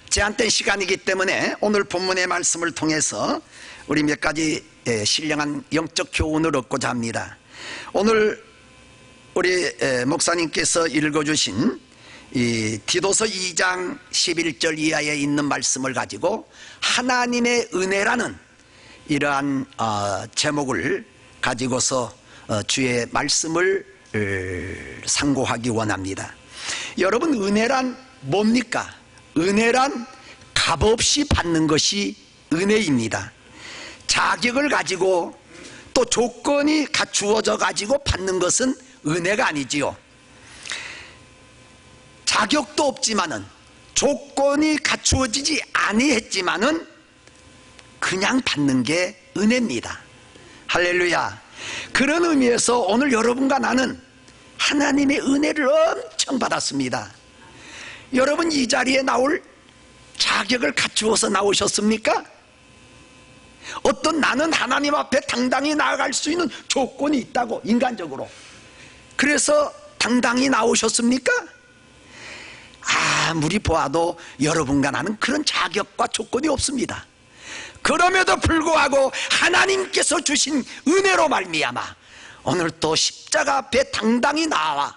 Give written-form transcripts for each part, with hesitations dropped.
제한된 시간이기 때문에 오늘 본문의 말씀을 통해서 우리 몇 가지 신령한 영적 교훈을 얻고자 합니다. 오늘 우리 목사님께서 읽어주신 이 디도서 2장 11절 이하에 있는 말씀을 가지고 하나님의 은혜라는 이러한 제목을 가지고서 주의 말씀을 상고하기 원합니다. 여러분, 은혜란 뭡니까? 은혜란 값없이 받는 것이 은혜입니다. 자격을 가지고 또 조건이 갖추어져 가지고 받는 것은 은혜가 아니지요. 자격도 없지만은 조건이 갖추어지지 아니했지만은 그냥 받는 게 은혜입니다. 할렐루야. 그런 의미에서 오늘 여러분과 나는 하나님의 은혜를 엄청 받았습니다. 여러분, 이 자리에 나올 자격을 갖추어서 나오셨습니까? 어떤 나는 하나님 앞에 당당히 나아갈 수 있는 조건이 있다고, 인간적으로. 그래서 당당히 나오셨습니까? 아무리 보아도 여러분과 나는 그런 자격과 조건이 없습니다. 그럼에도 불구하고 하나님께서 주신 은혜로 말미암아 오늘 또 십자가 앞에 당당히 나와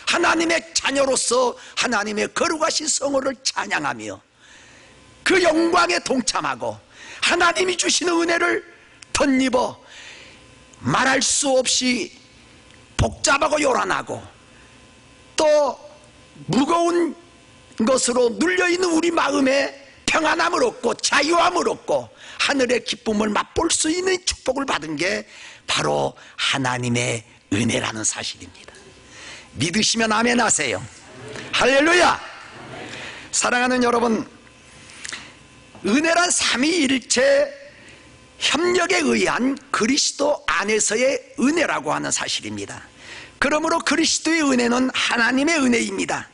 하나님의 자녀로서 하나님의 거룩하신 성호를 찬양하며 그 영광에 동참하고 하나님이 주시는 은혜를 덧입어 말할 수 없이 복잡하고 요란하고 또 무거운 것으로 눌려있는 우리 마음에 평안함을 얻고 자유함을 얻고 하늘의 기쁨을 맛볼 수 있는 축복을 받은 게 바로 하나님의 은혜라는 사실입니다. 믿으시면 아멘 하세요. 할렐루야. 사랑하는 여러분, 은혜란 삼위일체 협력에 의한 그리스도 안에서의 은혜라고 하는 사실입니다. 그러므로 그리스도의 은혜는 하나님의 은혜입니다.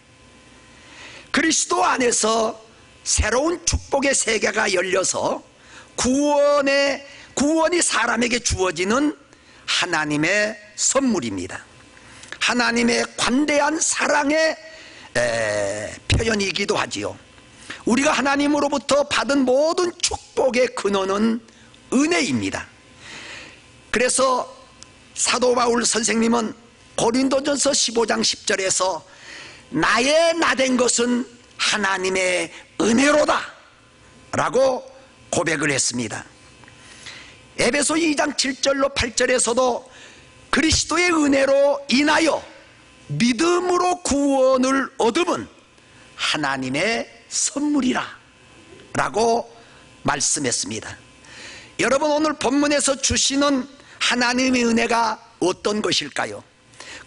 그리스도 안에서 새로운 축복의 세계가 열려서 구원이 사람에게 주어지는 하나님의 선물입니다. 하나님의 관대한 사랑의 표현이기도 하지요. 우리가 하나님으로부터 받은 모든 축복의 근원은 은혜입니다. 그래서 사도 바울 선생님은 고린도전서 15장 10절에서 나의 나된 것은 하나님의 은혜로다 라고 고백을 했습니다. 에베소 2장 7절로 8절에서도 그리스도의 은혜로 인하여 믿음으로 구원을 얻음은 하나님의 선물이라 라고 말씀했습니다. 여러분, 오늘 본문에서 주시는 하나님의 은혜가 어떤 것일까요?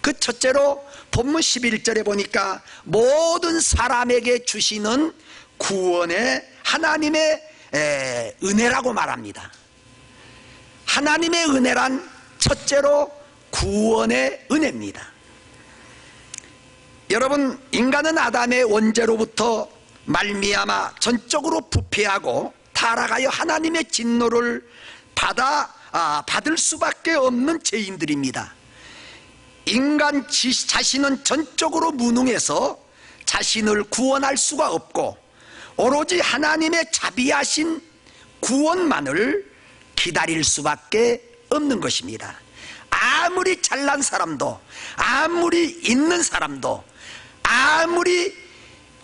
그 첫째로 본문 11절에 보니까 모든 사람에게 주시는 구원의 하나님의 은혜라고 말합니다. 하나님의 은혜란 첫째로 구원의 은혜입니다. 여러분, 인간은 아담의 원죄로부터 말미암아 전적으로 부패하고 타락하여 하나님의 진노를 받을 수밖에 없는 죄인들입니다. 인간 자신은 전적으로 무능해서 자신을 구원할 수가 없고 오로지 하나님의 자비하신 구원만을 기다릴 수밖에 없는 것입니다. 아무리 잘난 사람도, 아무리 있는 사람도, 아무리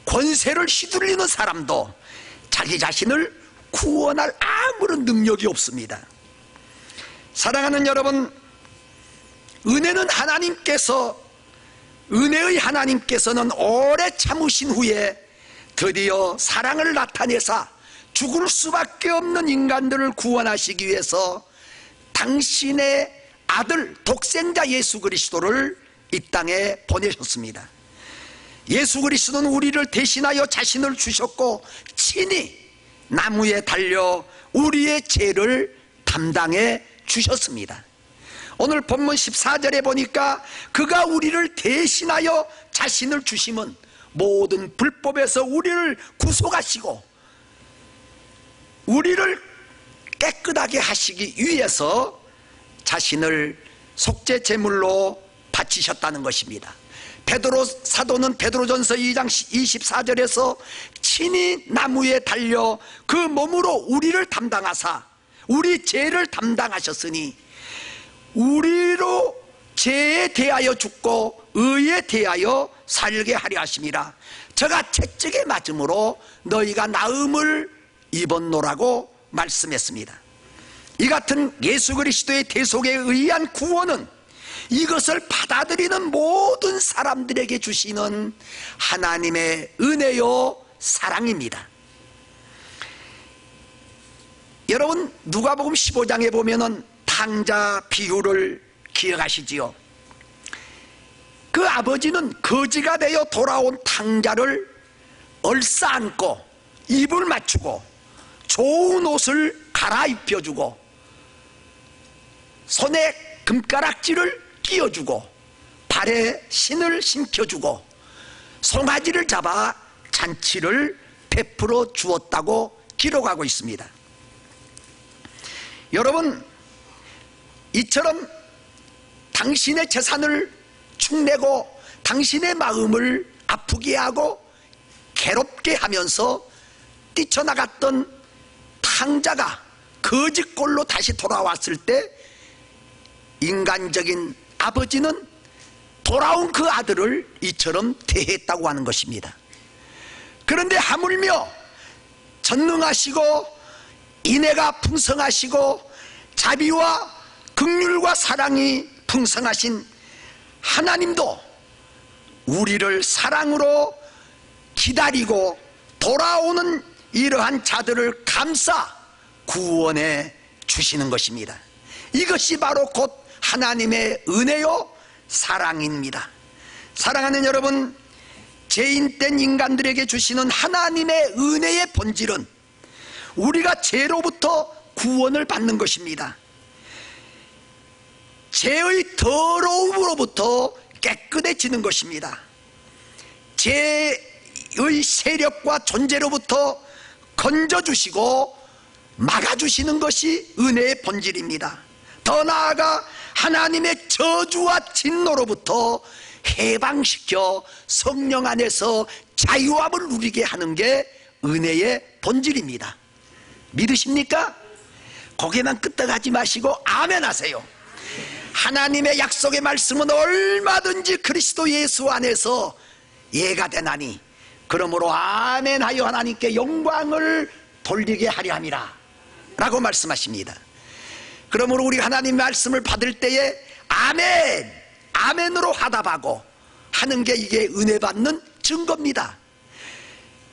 권세를 휘둘리는 사람도 자기 자신을 구원할 아무런 능력이 없습니다. 사랑하는 여러분, 은혜의 하나님께서는 오래 참으신 후에 드디어 사랑을 나타내사 죽을 수밖에 없는 인간들을 구원하시기 위해서 당신의 아들 독생자 예수 그리스도를 이 땅에 보내셨습니다. 예수 그리스도는 우리를 대신하여 자신을 주셨고 친히 나무에 달려 우리의 죄를 담당해 주셨습니다. 오늘 본문 14절에 보니까 그가 우리를 대신하여 자신을 주심은 모든 불법에서 우리를 구속하시고 우리를 깨끗하게 하시기 위해서 자신을 속죄 제물로 바치셨다는 것입니다. 베드로 사도는 베드로전서 2장 24절에서 친히 나무에 달려 그 몸으로 우리를 담당하사 우리 죄를 담당하셨으니 우리로 죄에 대하여 죽고 의에 대하여 살게 하려 하심이라. 저가 채찍에 맞음으로 너희가 나음을 입었노라고 말씀했습니다. 이 같은 예수 그리스도의 대속에 의한 구원은 이것을 받아들이는 모든 사람들에게 주시는 하나님의 은혜요 사랑입니다. 여러분 누가복음 15장에 보면은 탕자 비유를 기억하시지요? 그 아버지는 거지가 되어 돌아온 탕자를 얼싸안고 입을 맞추고 좋은 옷을 갈아입혀주고 손에 금가락지를 끼워주고 발에 신을 신겨주고 송아지를 잡아 잔치를 베풀어 주었다고 기록하고 있습니다. 여러분 이처럼 당신의 재산을 축내고 당신의 마음을 아프게 하고 괴롭게 하면서 뛰쳐나갔던 탕자가 거지꼴로 다시 돌아왔을 때 인간적인 아버지는 돌아온 그 아들을 이처럼 대했다고 하는 것입니다. 그런데 하물며 전능하시고 인애가 풍성하시고 자비와 긍휼과 사랑이 풍성하신 하나님도 우리를 사랑으로 기다리고 돌아오는 이러한 자들을 감싸 구원해 주시는 것입니다. 이것이 바로 곧 하나님의 은혜요 사랑입니다. 사랑하는 여러분, 죄인된 인간들에게 주시는 하나님의 은혜의 본질은 우리가 죄로부터 구원을 받는 것입니다. 죄의 더러움으로부터 깨끗해지는 것입니다. 죄의 세력과 존재로부터 건져주시고 막아주시는 것이 은혜의 본질입니다. 더 나아가 하나님의 저주와 진노로부터 해방시켜 성령 안에서 자유함을 누리게 하는 게 은혜의 본질입니다. 믿으십니까? 거기에만 끄떡하지 마시고 아멘 하세요. 하나님의 약속의 말씀은 얼마든지 그리스도 예수 안에서 예가 되나니 그러므로 아멘 하여 하나님께 영광을 돌리게 하려 함이라 라고 말씀하십니다. 그러므로 우리 하나님 말씀을 받을 때에 아멘, 아멘으로 화답하고 하는 게 이게 은혜 받는 증거입니다.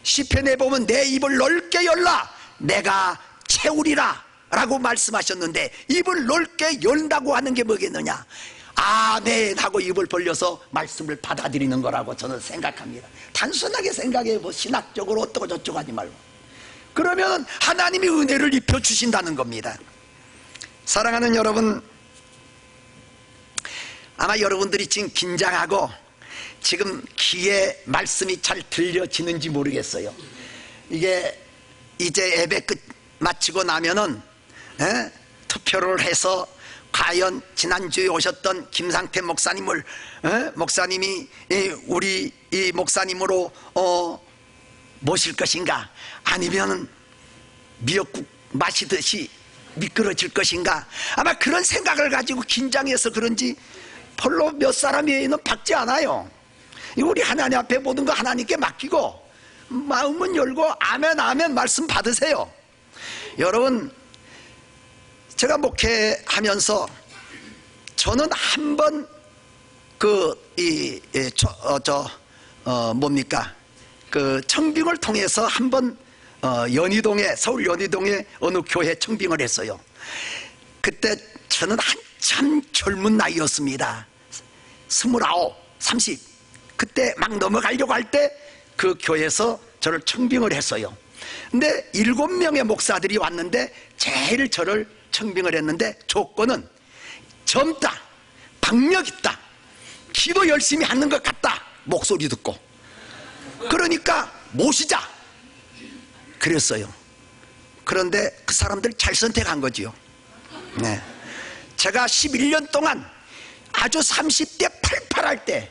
시편에 보면 내 입을 넓게 열라 내가 채우리라 라고 말씀하셨는데 입을 넓게 열다고 하는 게 뭐겠느냐? 아멘 하고 입을 벌려서 말씀을 받아들이는 거라고 저는 생각합니다. 단순하게 생각해 뭐 신학적으로 어쩌고 저쩌고 하지 말고 그러면 하나님이 은혜를 입혀주신다는 겁니다. 사랑하는 여러분, 아마 여러분들이 지금 긴장하고 지금 귀에 말씀이 잘 들려지는지 모르겠어요. 이게 이제 예배 끝 마치고 나면은 투표를 해서 과연 지난주에 오셨던 김상태 목사님을 목사님이 우리 이 목사님으로 모실 것인가 아니면 미역국 마시듯이 미끄러질 것인가 아마 그런 생각을 가지고 긴장해서 그런지 별로 몇 사람 외에는 받지 않아요. 우리 하나님 앞에 모든 거 하나님께 맡기고 마음은 열고 아멘 아멘 말씀 받으세요. 여러분 제가 목회하면서 저는 한 번 그 청빙을 통해서 한 번 연희동에 서울 연희동에 어느 교회 청빙을 했어요. 그때 저는 한참 젊은 나이였습니다. 29, 30 그때 막 넘어가려고 할 때 그 교회에서 저를 청빙을 했어요. 근데 7명의 목사들이 왔는데 제일 저를 청빙을 했는데 조건은 젊다, 박력 있다, 기도 열심히 하는 것 같다 목소리 듣고 그러니까 모시자 그랬어요. 그런데 그 사람들 잘 선택한 거지요. 네. 제가 11년 동안 아주 30대 팔팔할 때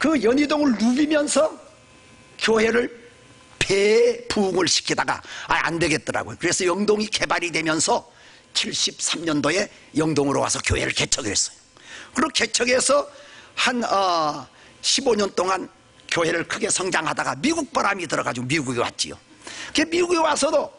그 연희동을 누비면서 교회를 배부흥을 시키다가 안 되겠더라고요. 그래서 영동이 개발이 되면서 73년도에 영동으로 와서 교회를 개척했어요. 그리고 개척해서 한 15년 동안 교회를 크게 성장하다가 미국 바람이 들어가지고 미국에 왔지요. 그 미국에 와서도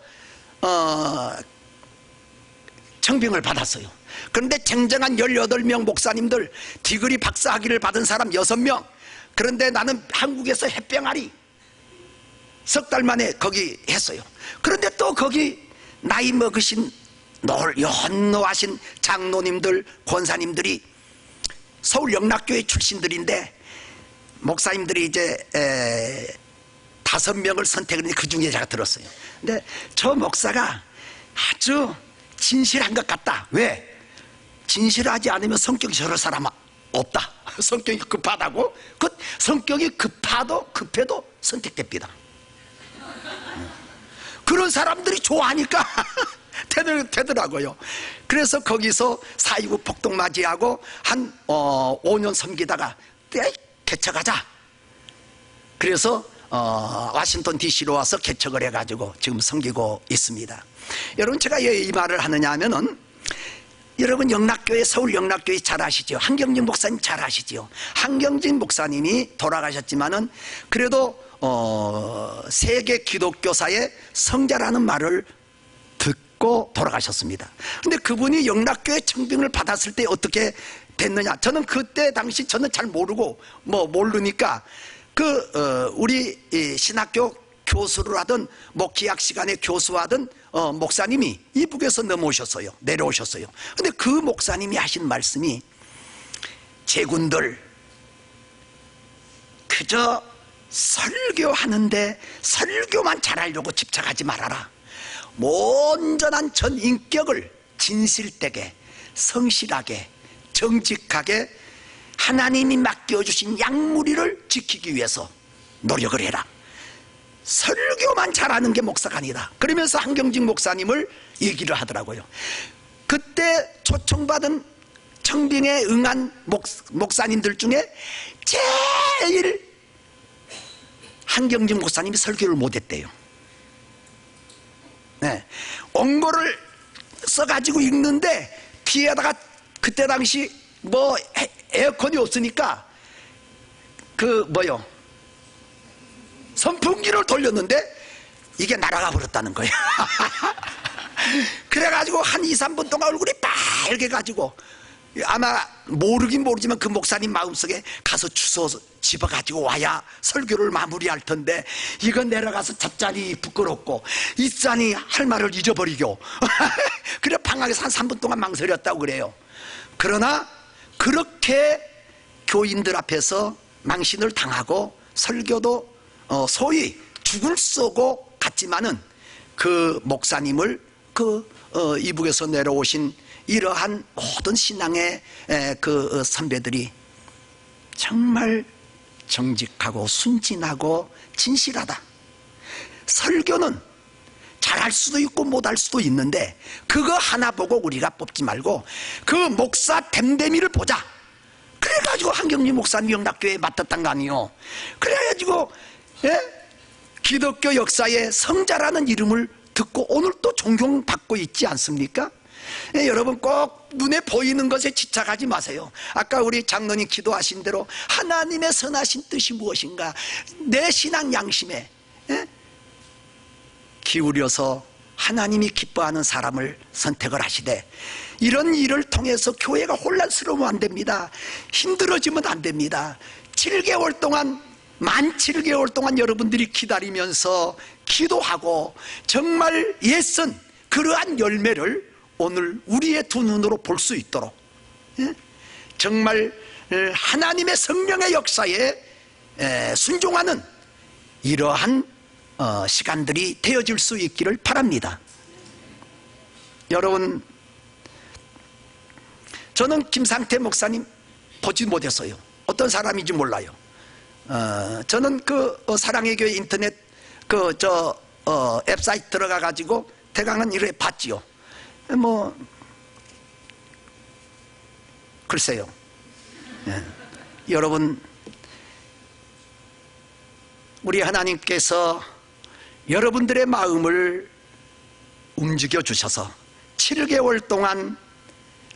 청빙을 받았어요. 그런데 쟁쟁한 18명 목사님들, 디그리 박사 학위를 받은 사람 6명. 그런데 나는 한국에서 햇병아리 석 달 만에 거기 했어요. 그런데 또 거기 나이 먹으신 연노하신 장로님들, 권사님들이 서울 영락교회 출신들인데 목사님들이 이제 5명을 선택했는데 그 중에 제가 들었어요. 근데 저 목사가 아주 진실한 것 같다. 왜? 진실하지 않으면 성격이 저럴 사람 없다. 성격이 급하다고? 그 성격이 급해도 선택됩니다. 그런 사람들이 좋아하니까 되더라고요. 그래서 거기서 4.29 폭동 맞이하고 한 5년 섬기다가 개척하자. 그래서 워싱턴 DC로 와서 개척을 해가지고 지금 섬기고 있습니다. 여러분, 제가 왜 이 말을 하느냐 하면은, 여러분 영락교회, 서울 영락교회 잘 아시죠? 한경진 목사님 잘 아시죠? 한경진 목사님이 돌아가셨지만은 그래도 세계 기독교사의 성자라는 말을 듣고 돌아가셨습니다. 근데 그분이 영락교회 청빙을 받았을 때 어떻게 됐느냐? 저는 그때 당시 저는 잘 모르고 모르니까 우리 신학교 교수를 하던 기약 시간에 교수하던 목사님이 이북에서 내려오셨어요. 근데 그 목사님이 하신 말씀이, 제군들 그저 설교하는데 설교만 잘하려고 집착하지 말아라. 온전한 전 인격을 진실되게, 성실하게, 정직하게 하나님이 맡겨주신 양무리를 지키기 위해서 노력을 해라. 설교만 잘하는 게 목사가 아니다. 그러면서 한경직 목사님을 얘기를 하더라고요. 그때 초청받은 청빙에 응한 목사님들 중에 제일 한경직 목사님이 설교를 못했대요. 네. 원고를 써가지고 읽는데 뒤에다가 그때 당시 에어컨이 없으니까 선풍기를 돌렸는데 이게 날아가 버렸다는 거예요. 그래가지고 한 2, 3분 동안 얼굴이 빨개 가지고, 아마 모르긴 모르지만 그 목사님 마음속에 가서 주워 집어가지고 와야 설교를 마무리할 텐데, 이건 내려가서 잡자니 부끄럽고 있자니 할 말을 잊어버리고 그래 방학에서 한 3분 동안 망설였다고 그래요. 그러나 그렇게 교인들 앞에서 망신을 당하고 설교도 소위 죽을 쏘고 갔지만은 그 목사님을 이북에서 내려오신 이러한 모든 신앙의 그 선배들이 정말 정직하고 순진하고 진실하다. 설교는 잘할 수도 있고 못할 수도 있는데 그거 하나 보고 우리가 뽑지 말고 그 목사 댐댐이를 보자. 그래가지고 한경리 목사님 영락교회에 맡았단 거 아니에요. 그래가지고 기독교 역사의 성자라는 이름을 듣고 오늘 또 존경받고 있지 않습니까? 여러분, 꼭 눈에 보이는 것에 집착하지 마세요. 아까 우리 장로님 기도하신 대로 하나님의 선하신 뜻이 무엇인가, 내 신앙 양심에 기울여서 하나님이 기뻐하는 사람을 선택을 하시되, 이런 일을 통해서 교회가 혼란스러우면 안 됩니다. 힘들어지면 안 됩니다. 7개월 동안, 만 7개월 동안 여러분들이 기다리면서 기도하고 정말 예선 그러한 열매를 오늘 우리의 두 눈으로 볼 수 있도록 정말 하나님의 성령의 역사에 순종하는 이러한 시간들이 되어질 수 있기를 바랍니다. 여러분, 저는 김상태 목사님 보지 못했어요. 어떤 사람인지 몰라요. 저는 사랑의 교회 인터넷 웹사이트 들어가 가지고 대강은 이래 봤지요. 글쎄요. 여러분, 우리 하나님께서 여러분들의 마음을 움직여 주셔서 7개월 동안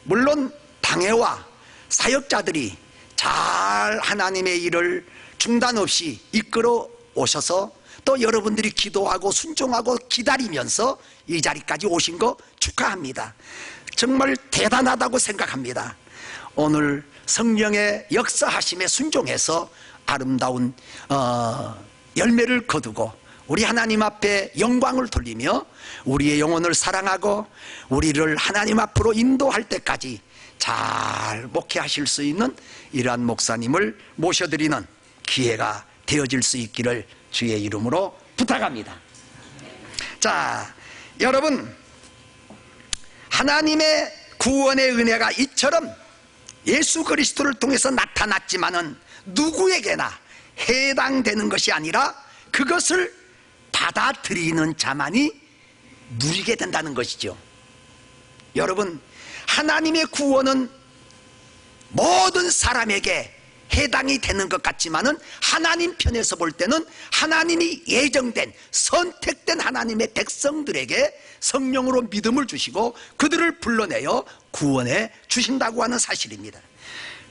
물론 당회와 사역자들이 잘 하나님의 일을 중단 없이 이끌어 오셔서 또 여러분들이 기도하고 순종하고 기다리면서 이 자리까지 오신 거 축하합니다. 정말 대단하다고 생각합니다. 오늘 성령의 역사하심에 순종해서 아름다운 열매를 거두고 우리 하나님 앞에 영광을 돌리며 우리의 영혼을 사랑하고 우리를 하나님 앞으로 인도할 때까지 잘 목회하실 수 있는 이러한 목사님을 모셔드리는 기회가 되어질 수 있기를 주의 이름으로 부탁합니다. 자, 여러분, 하나님의 구원의 은혜가 이처럼 예수 그리스도를 통해서 나타났지만은 누구에게나 해당되는 것이 아니라 그것을 받아들이는 자만이 누리게 된다는 것이죠. 여러분, 하나님의 구원은 모든 사람에게 해당이 되는 것 같지만은 하나님 편에서 볼 때는 하나님이 예정된 선택된 하나님의 백성들에게 성령으로 믿음을 주시고 그들을 불러내어 구원해 주신다고 하는 사실입니다.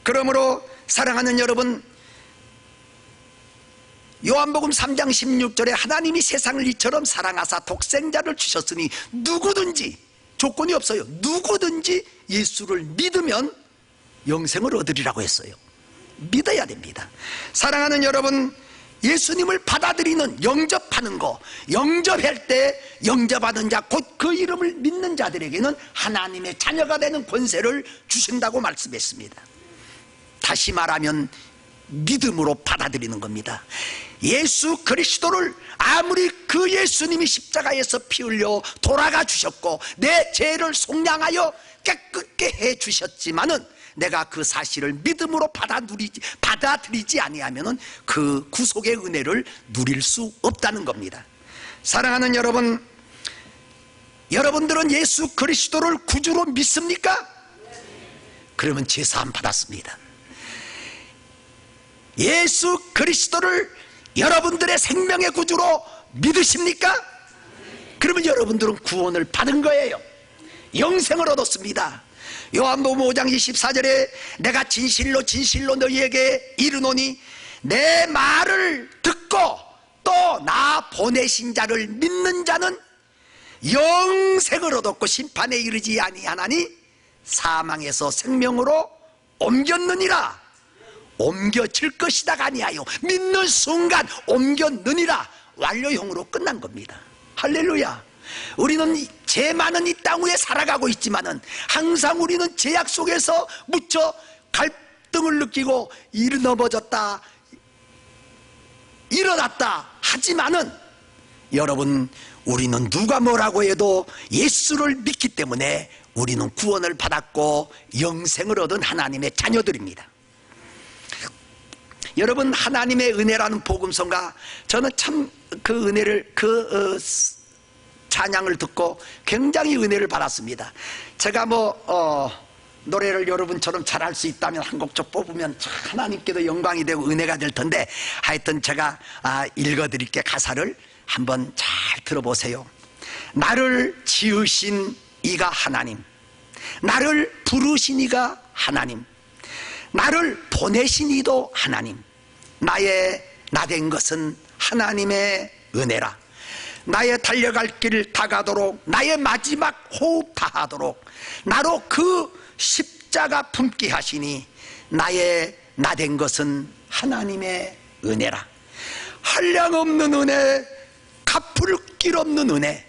그러므로 사랑하는 여러분, 요한복음 3장 16절에 하나님이 세상을 이처럼 사랑하사 독생자를 주셨으니 누구든지, 조건이 없어요, 누구든지 예수를 믿으면 영생을 얻으리라고 했어요. 믿어야 됩니다. 사랑하는 여러분, 예수님을 받아들이는, 영접하는 거, 영접할 때 영접하는 자, 곧 그 이름을 믿는 자들에게는 하나님의 자녀가 되는 권세를 주신다고 말씀했습니다. 다시 말하면 믿음으로 받아들이는 겁니다. 예수 그리스도를 아무리 그 예수님이 십자가에서 피 흘려 돌아가 주셨고 내 죄를 속량하여 깨끗게 해 주셨지만은 내가 그 사실을 믿음으로 받아들이지 아니하면은 그 구속의 은혜를 누릴 수 없다는 겁니다. 사랑하는 여러분, 여러분들은 예수 그리스도를 구주로 믿습니까? 그러면 제사함 받았습니다. 예수 그리스도를 여러분들의 생명의 구주로 믿으십니까? 그러면 여러분들은 구원을 받은 거예요. 영생을 얻었습니다. 요한복음 5장 24절에 내가 진실로 진실로 너희에게 이르노니 내 말을 듣고 또 나 보내신 자를 믿는 자는 영생을 얻었고 심판에 이르지 아니하나니 사망에서 생명으로 옮겼느니라. 옮겨질 것이다가 아니하여 믿는 순간 옮겼느니라. 완료형으로 끝난 겁니다. 할렐루야. 우리는 죄 많은 이 땅 위에 살아가고 있지만은 항상 우리는 죄악 속에서 묻혀 갈등을 느끼고 넘어졌다 일어났다 하지만은 여러분, 우리는 누가 뭐라고 해도 예수를 믿기 때문에 우리는 구원을 받았고 영생을 얻은 하나님의 자녀들입니다. 여러분, 하나님의 은혜라는 복음서가 저는 참 그 은혜를 찬양을 듣고 굉장히 은혜를 받았습니다. 제가 노래를 여러분처럼 잘할 수 있다면 한 곡 좀 뽑으면 하나님께도 영광이 되고 은혜가 될 텐데, 하여튼 제가 읽어드릴게. 가사를 한번 잘 들어보세요. 나를 지으신 이가 하나님, 나를 부르신 이가 하나님, 나를 보내신 이도 하나님, 나 된 것은 하나님의 은혜라. 나의 달려갈 길 다가도록 나의 마지막 호흡 다하도록 나로 그 십자가 품게 하시니 나 된 것은 하나님의 은혜라. 한량없는 은혜, 갚을 길 없는 은혜,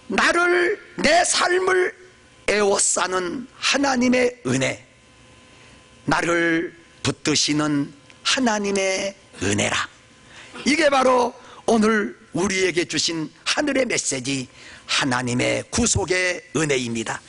나를, 내 삶을 에워싸는 하나님의 은혜, 나를 붙드시는 하나님의 은혜라. 이게 바로 오늘 우리에게 주신 하늘의 메시지, 하나님의 구속의 은혜입니다.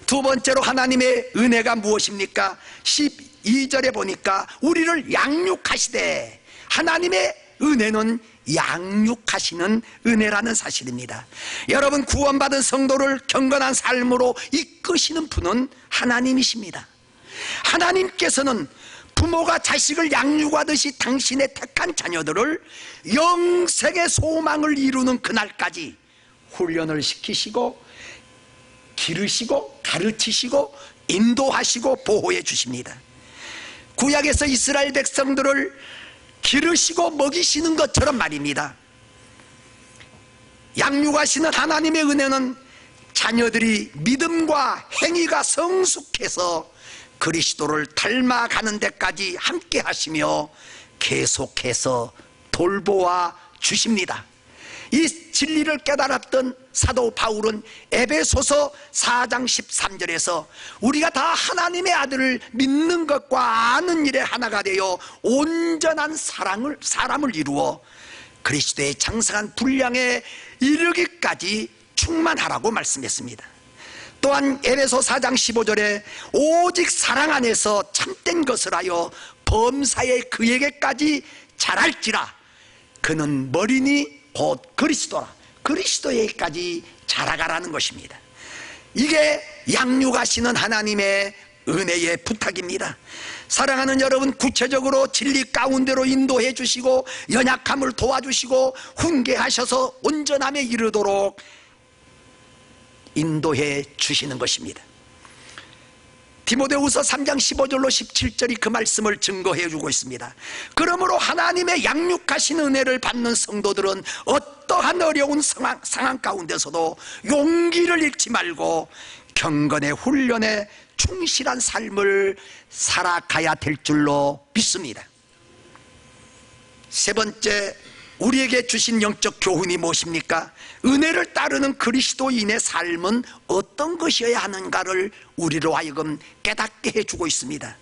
두 번째로 하나님의 은혜가 무엇입니까? 12절에 보니까 우리를 양육하시되, 하나님의 은혜는 양육하시는 은혜라는 사실입니다. 여러분, 구원받은 성도를 경건한 삶으로 이끄시는 분은 하나님이십니다. 하나님께서는 부모가 자식을 양육하듯이 당신의 택한 자녀들을 영생의 소망을 이루는 그날까지 훈련을 시키시고 기르시고 가르치시고 인도하시고 보호해 주십니다. 구약에서 이스라엘 백성들을 기르시고 먹이시는 것처럼 말입니다. 양육하시는 하나님의 은혜는 자녀들이 믿음과 행위가 성숙해서 그리스도를 닮아가는 데까지 함께 하시며 계속해서 돌보아 주십니다. 이 진리를 깨달았던 사도 바울은 에베소서 4장 13절에서 우리가 다 하나님의 아들을 믿는 것과 아는 일에 하나가 되어 온전한 사람을 이루어 그리스도의 장성한 분량에 이르기까지 충만하라고 말씀했습니다. 또한 에베소 4장 15절에 오직 사랑 안에서 참된 것을 하여 범사에 그에게까지 자랄지라. 그는 머리니 곧 그리스도라. 그리스도에게까지 자라가라는 것입니다. 이게 양육하시는 하나님의 은혜의 부탁입니다. 사랑하는 여러분, 구체적으로 진리 가운데로 인도해 주시고 연약함을 도와주시고 훈계하셔서 온전함에 이르도록 인도해 주시는 것입니다. 디모데후서 3장 15절로 17절이 그 말씀을 증거해 주고 있습니다. 그러므로 하나님의 양육하신 은혜를 받는 성도들은 어떠한 어려운 상황 가운데서도 용기를 잃지 말고 경건의 훈련에 충실한 삶을 살아가야 될 줄로 믿습니다. 세 번째, 우리에게 주신 영적 교훈이 무엇입니까? 은혜를 따르는 그리스도인의 삶은 어떤 것이어야 하는가를 우리로 하여금 깨닫게 해주고 있습니다.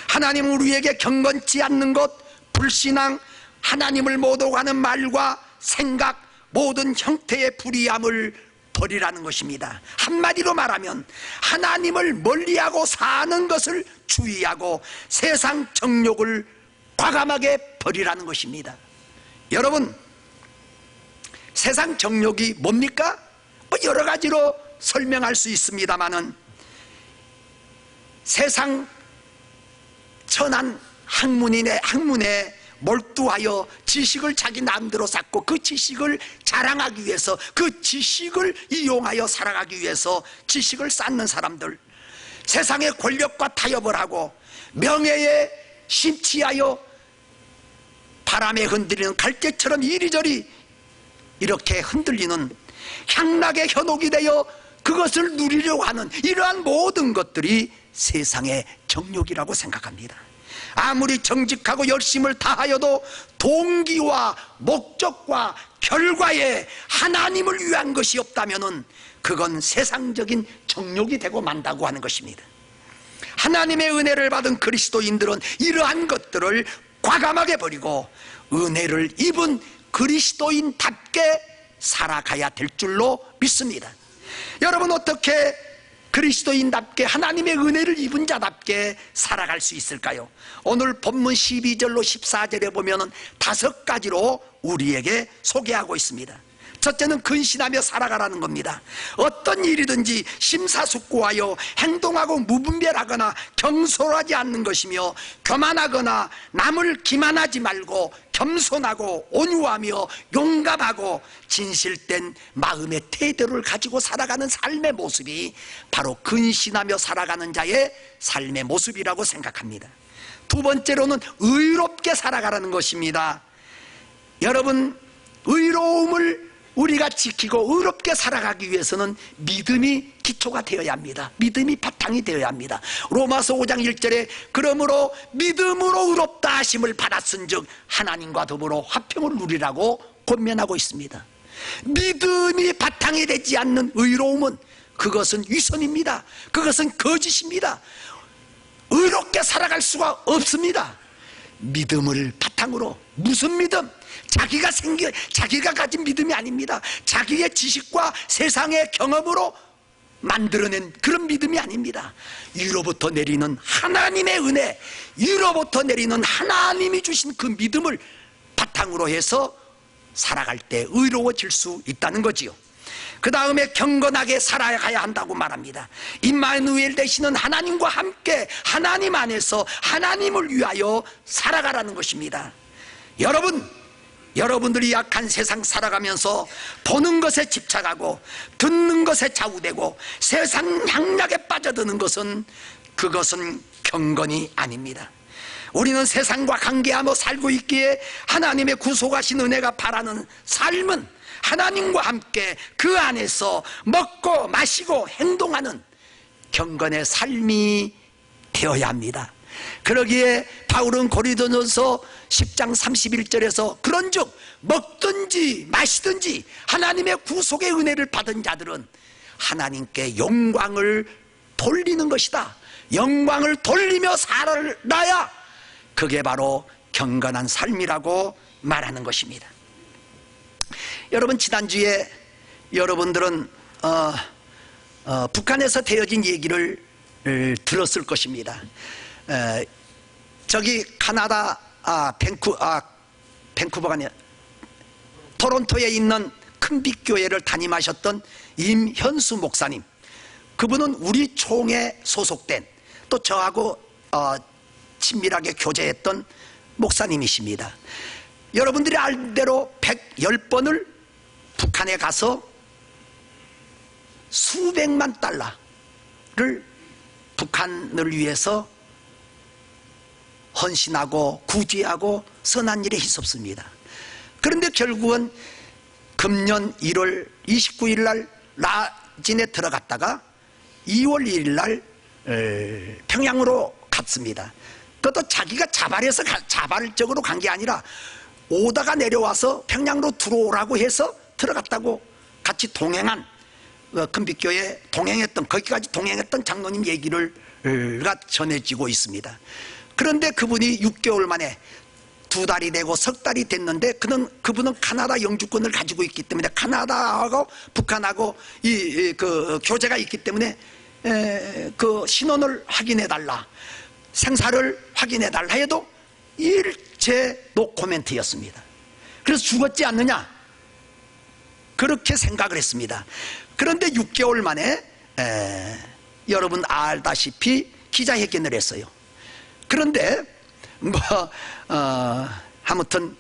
하나님은 우리에게 경건치 않는 것, 불신앙, 하나님을 모독하는 말과 생각, 모든 형태의 불의함을 버리라는 것입니다. 한마디로 말하면 하나님을 멀리하고 사는 것을 주의하고 세상 정욕을 과감하게 버리라는 것입니다. 여러분, 세상 정욕이 뭡니까? 여러 가지로 설명할 수 있습니다마는 세상 천한 학문에 몰두하여 지식을 자기 마음대로 쌓고 그 지식을 자랑하기 위해서, 그 지식을 이용하여 살아가기 위해서 지식을 쌓는 사람들, 세상의 권력과 타협을 하고 명예에 심취하여 바람에 흔들리는 갈대처럼 이리저리 이렇게 흔들리는 향락의 현혹이 되어 그것을 누리려고 하는 이러한 모든 것들이 세상의 정욕이라고 생각합니다. 아무리 정직하고 열심을 다하여도 동기와 목적과 결과에 하나님을 위한 것이 없다면 그건 세상적인 정욕이 되고 만다고 하는 것입니다. 하나님의 은혜를 받은 그리스도인들은 이러한 것들을 과감하게 버리고 은혜를 입은 그리스도인답게 살아가야 될 줄로 믿습니다. 여러분, 어떻게 그리스도인답게 하나님의 은혜를 입은 자답게 살아갈 수 있을까요? 오늘 본문 12절로 14절에 보면 5가지로 우리에게 소개하고 있습니다. 첫째는 근신하며 살아가라는 겁니다. 어떤 일이든지 심사숙고하여 행동하고 무분별하거나 경솔하지 않는 것이며, 교만하거나 남을 기만하지 말고 겸손하고 온유하며 용감하고 진실된 마음의 태도를 가지고 살아가는 삶의 모습이 바로 근신하며 살아가는 자의 삶의 모습이라고 생각합니다. 두 번째로는 의롭게 살아가라는 것입니다. 여러분, 의로움을 우리가 지키고 의롭게 살아가기 위해서는 믿음이 기초가 되어야 합니다. 믿음이 바탕이 되어야 합니다. 로마서 5장 1절에 그러므로 믿음으로 의롭다 하심을 받았은즉 하나님과 더불어 화평을 누리라고 권면하고 있습니다. 믿음이 바탕이 되지 않는 의로움은 그것은 위선입니다. 그것은 거짓입니다. 의롭게 살아갈 수가 없습니다. 믿음을 바탕으로. 무슨 믿음? 자기가 가진 믿음이 아닙니다. 자기의 지식과 세상의 경험으로 만들어낸 그런 믿음이 아닙니다. 위로부터 내리는 하나님의 은혜, 위로부터 내리는 하나님이 주신 그 믿음을 바탕으로 해서 살아갈 때 의로워질 수 있다는 거지요. 그 다음에 경건하게 살아가야 한다고 말합니다. 임마누엘 되시는 하나님과 함께 하나님 안에서 하나님을 위하여 살아가라는 것입니다. 여러분들이 약한 세상 살아가면서 보는 것에 집착하고 듣는 것에 좌우되고 세상 향락에 빠져드는 것은, 그것은 경건이 아닙니다. 우리는 세상과 관계하며 살고 있기에 하나님의 구속하신 은혜가 바라는 삶은 하나님과 함께 그 안에서 먹고 마시고 행동하는 경건의 삶이 되어야 합니다. 그러기에 바울은 고린도전서 10장 31절에서 그런즉 먹든지 마시든지 하나님의 구속의 은혜를 받은 자들은 하나님께 영광을 돌리는 것이다. 영광을 돌리며 살아야 그게 바로 경건한 삶이라고 말하는 것입니다. 여러분, 지난주에 여러분들은 북한에서 되어진 얘기를 들었을 것입니다. 저기 카나다 밴쿠버가 아니라 토론토에 있는 큰빛교회를 담임하셨던 임현수 목사님, 그분은 우리 총에 소속된, 또 저하고 친밀하게 교제했던 목사님이십니다. 여러분들이 알대로 110번을 북한에 가서 수백만 달러를 북한을 위해서 헌신하고 구제하고 선한 일에 힘썼습니다. 그런데 결국은 금년 1월 29일 날 라진에 들어갔다가 2월 1일 날 평양으로 갔습니다. 그것도 자기가 자발적으로 간 게 아니라 오다가 내려와서 평양으로 들어오라고 해서 들어갔다고 같이 동행한, 금빛교회 동행했던, 거기까지 동행했던 장로님 얘기가 전해지고 있습니다. 그런데 그분이 6개월 만에 2달이 되고 석 달이 됐는데 그분은 카나다 영주권을 가지고 있기 때문에 카나다하고 북한하고 그 교제가 있기 때문에 그 신원을 확인해 달라, 생사를 확인해 달라 해도 일체 노코멘트였습니다. 그래서 죽었지 않느냐 그렇게 생각을 했습니다. 그런데 6개월 만에 여러분 알다시피 기자회견을 했어요. 그런데 아무튼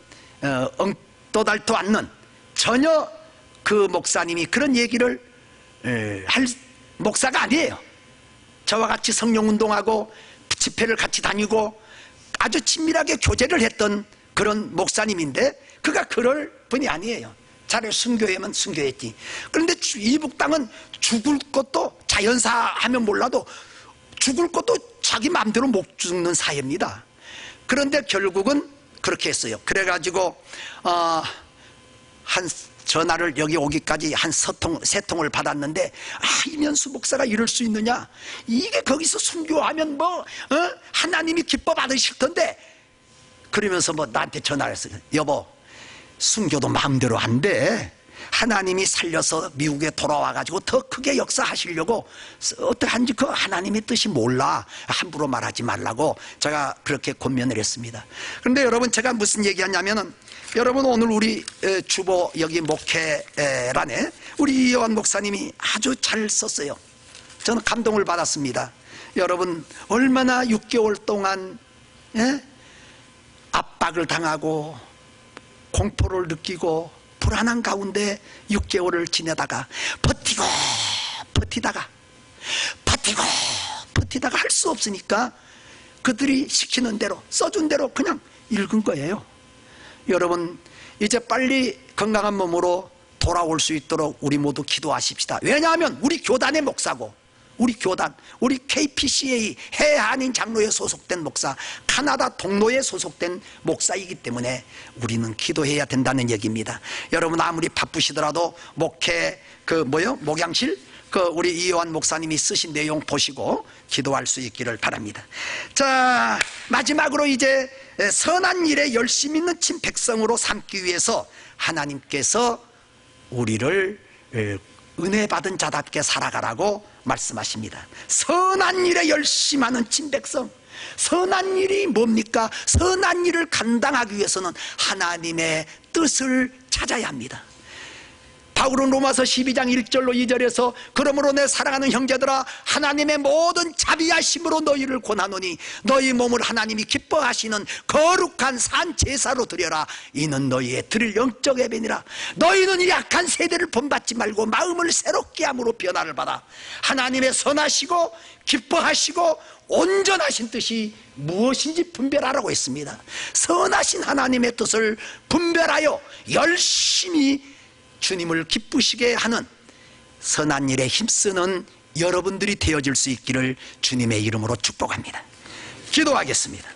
엉떠달도 않는, 전혀 그 목사님이 그런 얘기를 할 목사가 아니에요. 저와 같이 성령운동하고 집회를 같이 다니고 아주 친밀하게 교제를 했던 그런 목사님인데 그가 그럴 분이 아니에요. 차라리 순교회면 순교했지. 그런데 이북당은 죽을 것도, 자연사 하면 몰라도 죽을 것도 자기 마음대로 못 죽는 사회입니다. 그런데 결국은 그렇게 했어요. 그래가지고 한 전화를 여기 오기까지 한 세 통을 받았는데, 임현수 목사가 이럴 수 있느냐, 이게 거기서 순교하면 하나님이 기뻐 받으실 텐데, 그러면서 나한테 전화를 했어요. 여보, 순교도 마음대로 안 돼. 하나님이 살려서 미국에 돌아와가지고 더 크게 역사하시려고 어떻게 하는지 그 하나님의 뜻이 몰라. 함부로 말하지 말라고 제가 그렇게 권면을 했습니다. 그런데 여러분, 제가 무슨 얘기하냐면은, 여러분 오늘 우리 주보 여기 목회란에 우리 이요한 목사님이 아주 잘 썼어요. 저는 감동을 받았습니다. 여러분, 얼마나 6개월 동안 압박을 당하고 공포를 느끼고 불안한 가운데 6개월을 지내다가 버티다가 할 수 없으니까 그들이 시키는 대로, 써준 대로 그냥 읽은 거예요. 여러분, 이제 빨리 건강한 몸으로 돌아올 수 있도록 우리 모두 기도하십시다. 왜냐하면 우리 교단의 목사고, 우리 교단, 우리 KPCA 해한인 장로에 소속된 목사, 카나다 동로에 소속된 목사이기 때문에 우리는 기도해야 된다는 얘기입니다. 여러분, 아무리 바쁘시더라도 목회 목양실 우리 이요한 목사님이 쓰신 내용 보시고 기도할 수 있기를 바랍니다. 자, 마지막으로 이제 선한 일에 열심 있는 친 백성으로 삼기 위해서 하나님께서 우리를 은혜 받은 자답게 살아가라고 말씀하십니다. 선한 일에 열심하는 친 백성. 선한 일이 뭡니까? 선한 일을 감당하기 위해서는 하나님의 뜻을 찾아야 합니다. 바울은 로마서 12장 1절로 2절에서 그러므로 내 사랑하는 형제들아 하나님의 모든 자비하심으로 너희를 권하노니 너희 몸을 하나님이 기뻐하시는 거룩한 산 제사로 드려라. 이는 너희의 드릴 영적 예배니라. 너희는 이 약한 세대를 본받지 말고 마음을 새롭게 함으로 변화를 받아 하나님의 선하시고 기뻐하시고 온전하신 뜻이 무엇인지 분별하라고 했습니다. 선하신 하나님의 뜻을 분별하여 열심히 주님을 기쁘시게 하는 선한 일에 힘쓰는 여러분들이 되어질 수 있기를 주님의 이름으로 축복합니다. 기도하겠습니다.